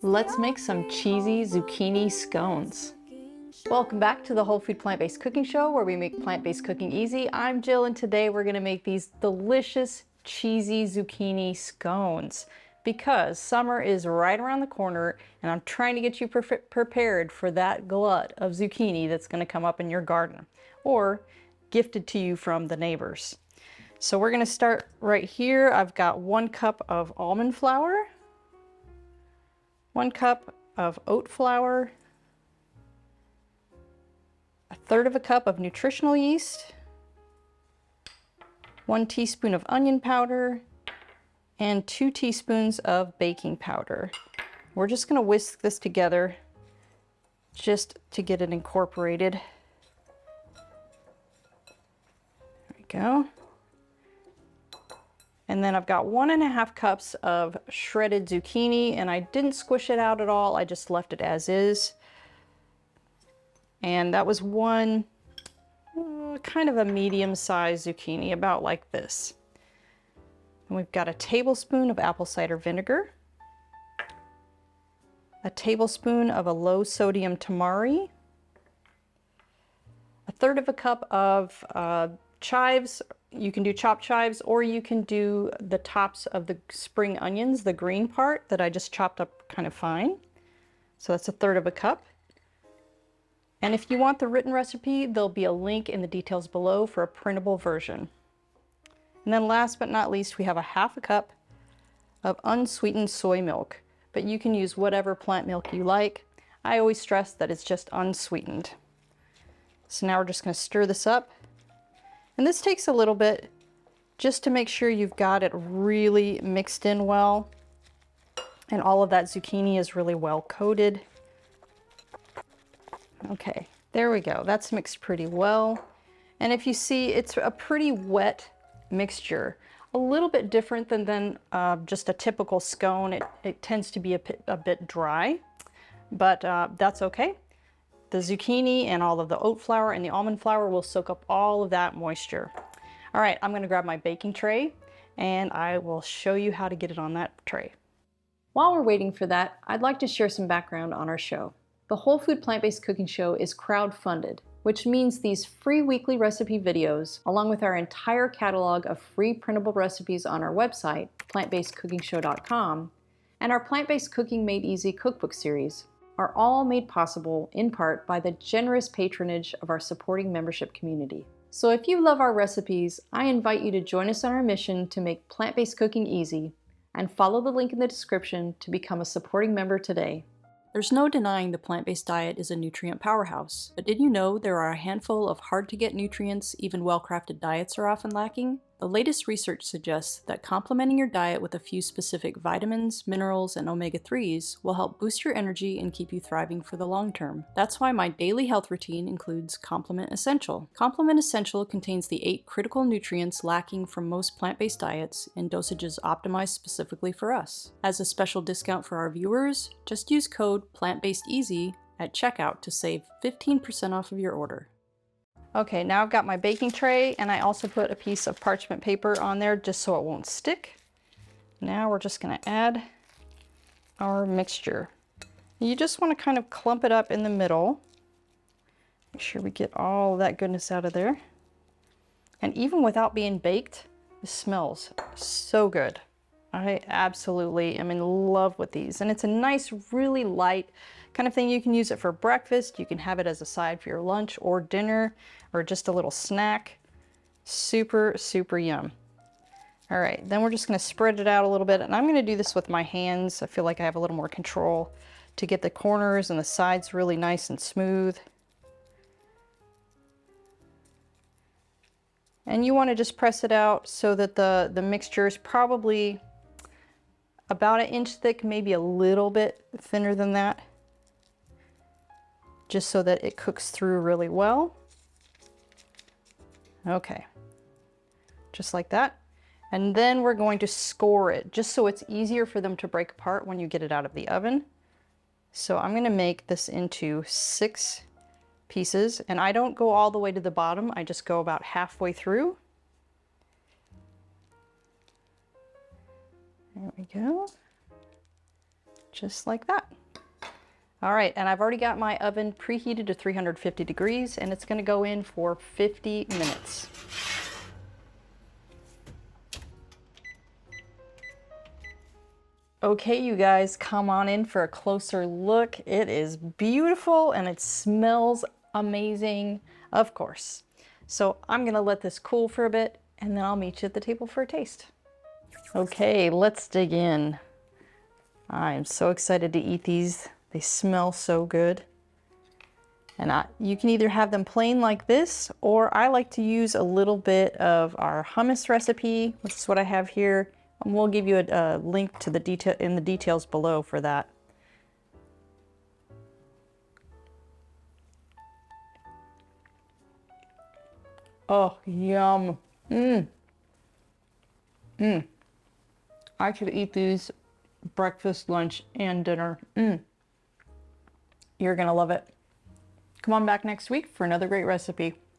Let's make some cheesy zucchini scones. Welcome back to the Whole Food Plant-Based Cooking Show, where we make plant-based cooking easy. I'm Jill, and today we're gonna make these delicious cheesy zucchini scones because summer is right around the corner and I'm trying to get you prepared for that glut of zucchini that's gonna come up in your garden or gifted to you from the neighbors. So we're gonna start right here. I've got 1 cup of almond flour, 1 cup of oat flour, 1/3 cup of nutritional yeast, 1 teaspoon of onion powder, and 2 teaspoons of baking powder. We're just going to whisk this together just to get it incorporated. There we go. And then I've got 1½ cups of shredded zucchini, and I didn't squish it out at all. I just left it as is. And that was one kind of a medium-sized zucchini, about like this. And we've got a tablespoon of apple cider vinegar, a tablespoon of a low sodium tamari, 1/3 cup of chives. You can do chopped chives, or you can do the tops of the spring onions, the green part that I just chopped up kind of fine. So that's 1/3 cup. And if you want the written recipe, there'll be a link in the details below for a printable version. And then last but not least, we have a 1/2 cup of unsweetened soy milk, but you can use whatever plant milk you like. I always stress that it's just unsweetened. So now we're just going to stir this up. And this takes a little bit just to make sure you've got it really mixed in well and all of that zucchini is really well coated. Okay, there we go. That's mixed pretty well. And if you see, it's a pretty wet mixture. A little bit different than just a typical scone. It tends to be a bit dry, but that's okay. The zucchini and all of the oat flour and the almond flour will soak up all of that moisture. All right, I'm gonna grab my baking tray and I will show you how to get it on that tray. While we're waiting for that, I'd like to share some background on our show. The Whole Food Plant-Based Cooking Show is crowd-funded, which means these free weekly recipe videos, along with our entire catalog of free printable recipes on our website, plantbasedcookingshow.com, and our Plant-Based Cooking Made Easy cookbook series, are all made possible in part by the generous patronage of our supporting membership community. So if you love our recipes, I invite you to join us on our mission to make plant-based cooking easy, and follow the link in the description to become a supporting member today. There's no denying the plant-based diet is a nutrient powerhouse, but did you know there are a handful of hard-to-get nutrients even well-crafted diets are often lacking? The latest research suggests that complementing your diet with a few specific vitamins, minerals, and omega-3s will help boost your energy and keep you thriving for the long term. That's why my daily health routine includes Complement Essential. Complement Essential contains the 8 critical nutrients lacking from most plant-based diets in dosages optimized specifically for us. As a special discount for our viewers, just use code PLANTBASEDEASY at checkout to save 15% off of your order. Okay, now I've got my baking tray, and I also put a piece of parchment paper on there just so it won't stick. Now we're just going to add our mixture. You just want to kind of clump it up in the middle. Make sure we get all that goodness out of there. And even without being baked, it smells so good. I absolutely am in love with these. And it's a nice, really light kind of thing. You can use it for breakfast. You can have it as a side for your lunch or dinner, or just a little snack. Super, super yum. All right, then we're just gonna spread it out a little bit, and I'm gonna do this with my hands. I feel like I have a little more control to get the corners and the sides really nice and smooth. And you wanna just press it out so that the mixture is probably about 1 inch thick, maybe a little bit thinner than that, just so that it cooks through really well. Okay, just like that. And then we're going to score it, just so it's easier for them to break apart when you get it out of the oven. So I'm gonna make this into 6 pieces, and I don't go all the way to the bottom, I just go about halfway through. There we go. just like that. All right, and I've already got my oven preheated to 350 degrees, and it's gonna go in for 50 minutes. Okay, you guys, come on in for a closer look. It is beautiful and it smells amazing, of course. So I'm gonna let this cool for a bit and then I'll meet you at the table for a taste. Okay, let's dig in. I'm so excited to eat these. They smell so good. And you can either have them plain like this, or I like to use a little bit of our hummus recipe, which is what I have here. And we'll give you a link to the details below for that. Oh, yum. I could eat these breakfast, lunch, and dinner. You're gonna love it. Come on back next week for another great recipe.